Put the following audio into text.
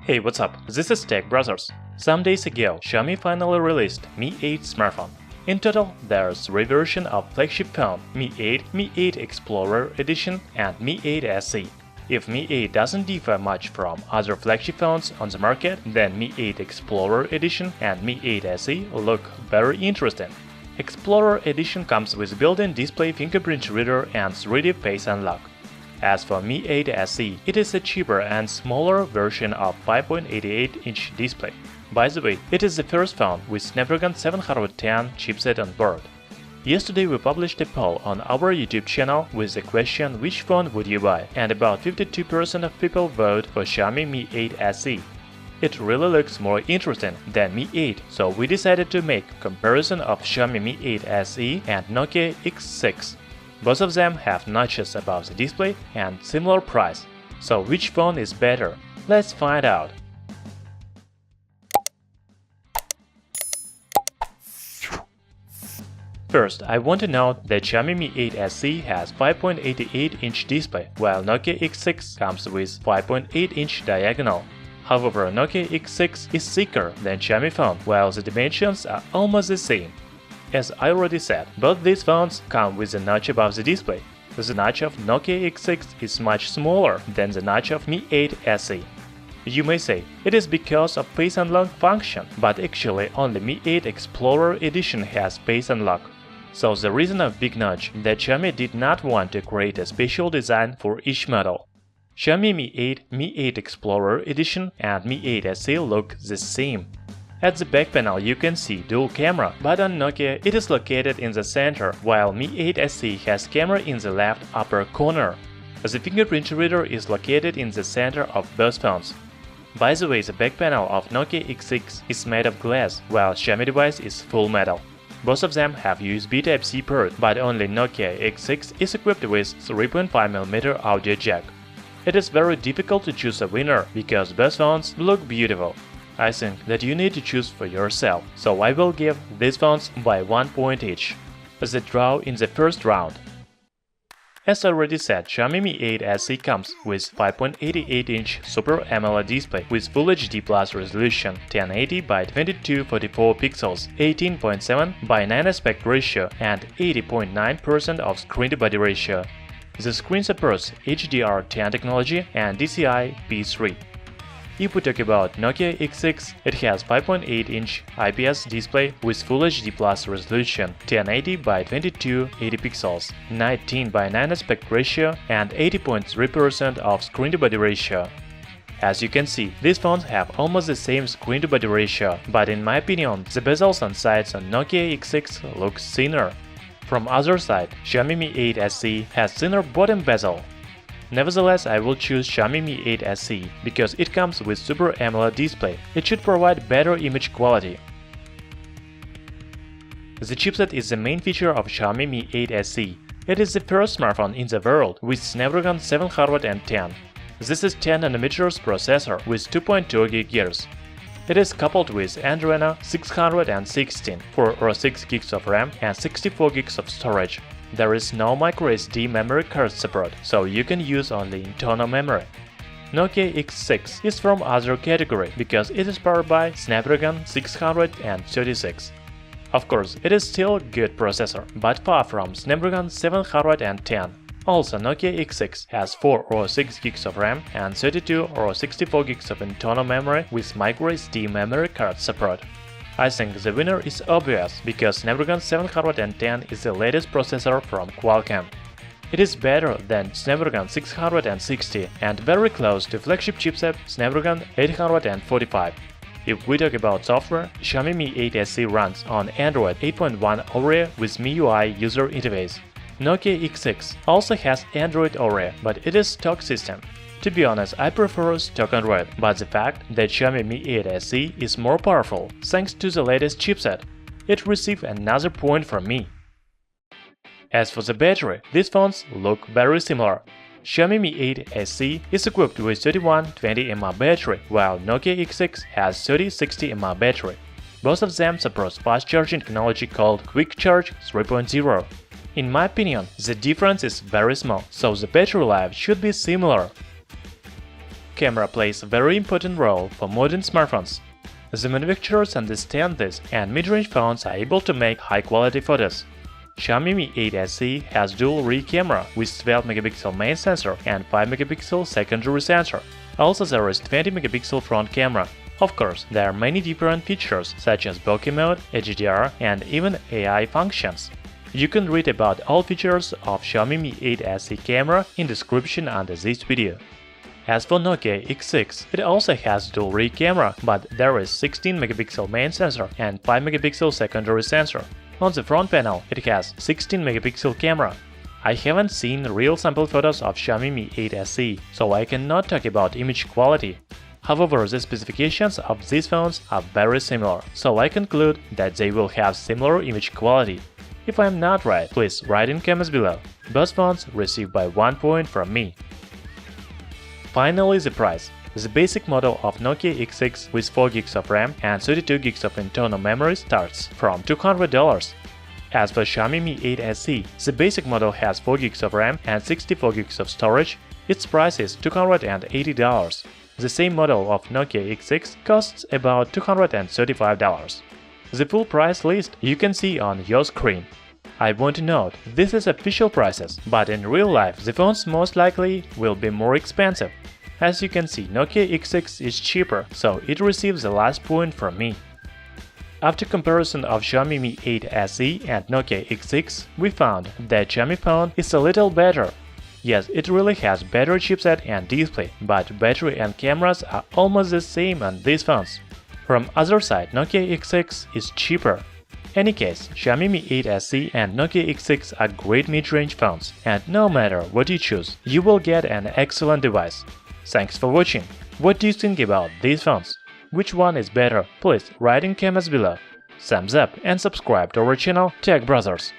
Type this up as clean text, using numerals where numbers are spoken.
Hey, what's up? This is Tech Brothers. Some days ago, Xiaomi finally released Mi 8 smartphone. In total, there's 3 versions of flagship phone: Mi 8, Mi 8 Explorer Edition, and Mi 8 SE. If Mi 8 doesn't differ much from other flagship phones on the market, then Mi 8 Explorer Edition and Mi 8 SE look very interesting. Explorer Edition comes with built-in display, fingerprint reader, and 3D face unlock. As for Mi 8 SE, it is a cheaper and smaller version of 5.88-inch display. By the way, it is the first phone with Snapdragon 710 chipset on board. Yesterday we published a poll on our YouTube channel with the question which phone would you buy, and about 52% of people vote for Xiaomi Mi 8 SE. It really looks more interesting than Mi 8, so we decided to make a comparison of Xiaomi Mi 8 SE and Nokia X6. Both of them have notches above the display and similar price. So which phone is better? Let's find out. First, I want to note that Xiaomi Mi 8 SE has 5.88-inch display, while Nokia X6 comes with 5.8-inch diagonal. However, Nokia X6 is thicker than Xiaomi phone, while the dimensions are almost the same. As I already said, both these phones come with a notch above the display. The notch of Nokia X6 is much smaller than the notch of Mi 8 SE. You may say, it is because of face unlock function, but actually only Mi 8 Explorer Edition has face unlock. So the reason of big notch that Xiaomi did not want to create a special design for each model. Xiaomi Mi 8, Mi 8 Explorer Edition and Mi 8 SE look the same. At the back panel you can see dual camera, but on Nokia it is located in the center, while Mi 8 SE has camera in the left upper corner. The fingerprint reader is located in the center of both phones. By the way, the back panel of Nokia X6 is made of glass, while Xiaomi device is full metal. Both of them have USB Type-C port, but only Nokia X6 is equipped with 3.5mm audio jack. It is very difficult to choose a winner, because both phones look beautiful. I think that you need to choose for yourself, so I will give these phones by 1 point each. The draw in the first round. As already said, Xiaomi Mi 8 SE comes with 5.88-inch Super AMOLED display with Full HD Plus resolution, 1080 by 2244 pixels, 18.7 by 9 aspect ratio, and 80.9% of screen-to-body ratio. The screen supports HDR10 technology and DCI-P3. If we talk about Nokia X6, it has 5.8-inch IPS display with Full HD Plus resolution, 1080 by 2280 pixels, 19 by 9 aspect ratio, and 80.3% of screen-to-body ratio. As you can see, these phones have almost the same screen-to-body ratio, but in my opinion, the bezels on sides on Nokia X6 look thinner. From other side, Xiaomi Mi 8 SE has thinner bottom bezel. Nevertheless, I will choose Xiaomi Mi 8 SE because it comes with Super AMOLED display. It should provide better image quality. The chipset is the main feature of Xiaomi Mi 8 SE. It is the first smartphone in the world with Snapdragon 710. This is 10nm processor with 2.2 GHz. It is coupled with Adreno 616, 4 or 6 GB of RAM and 64 GB of storage. There is no microSD memory card support, so you can use only internal memory. Nokia X6 is from other category because it is powered by Snapdragon 636. Of course, it is still a good processor, but far from Snapdragon 710. Also, Nokia X6 has 4 or 6 GB of RAM and 32 or 64 GB of internal memory with microSD memory card support. I think the winner is obvious, because Snapdragon 710 is the latest processor from Qualcomm. It is better than Snapdragon 660 and very close to flagship chipset Snapdragon 845. If we talk about software, Xiaomi Mi 8 SE runs on Android 8.1 Oreo with MIUI user interface. Nokia X6 also has Android Oreo, but it is stock system. To be honest, I prefer stock Android, but the fact that Xiaomi Mi 8 SE is more powerful thanks to the latest chipset, it received another point from me. As for the battery, these phones look very similar. Xiaomi Mi 8 SE is equipped with 3120 mAh battery, while Nokia X6 has 3060 mAh battery. Both of them support fast charging technology called Quick Charge 3.0. In my opinion, the difference is very small, so the battery life should be similar. camera plays a very important role for modern smartphones. The manufacturers understand this, and mid-range phones are able to make high-quality photos. Xiaomi Mi 8 SE has dual rear camera with 12-megapixel main sensor and 5-megapixel secondary sensor. Also, there is 20-megapixel front camera. Of course, there are many different features such as bokeh mode, HDR, and even AI functions. You can read about all features of Xiaomi Mi 8 SE camera in description under this video. As for Nokia X6, it also has dual rear camera, but there is 16-megapixel main sensor and 5-megapixel secondary sensor. On the front panel, it has 16-megapixel camera. I haven't seen real sample photos of Xiaomi Mi 8 SE, so I cannot talk about image quality. However, the specifications of these phones are very similar, so I conclude that they will have similar image quality. If I am not right, please write in comments below. Both phones receive by 1 point from me. Finally, the price. The basic model of Nokia X6 with 4GB of RAM and 32GB of internal memory starts from $200. As for Xiaomi Mi 8 SE, the basic model has 4GB of RAM and 64GB of storage. Its price is $280. The same model of Nokia X6 costs about $235. The full price list you can see on your screen. I want to note, this is official prices, but in real life the phones most likely will be more expensive. As you can see, Nokia X6 is cheaper, so it receives the last point from me. After comparison of Xiaomi Mi 8 SE and Nokia X6, we found that Xiaomi phone is a little better. Yes, it really has better chipset and display, but battery and cameras are almost the same on these phones. From other side, Nokia X6 is cheaper. Any case, Xiaomi Mi 8 SE and Nokia X6 are great mid-range phones, and no matter what you choose, you will get an excellent device. Thanks for watching. What do you think about these phones? Which one is better? Please write in comments below. Thumbs up and subscribe to our channel Tech Brothers.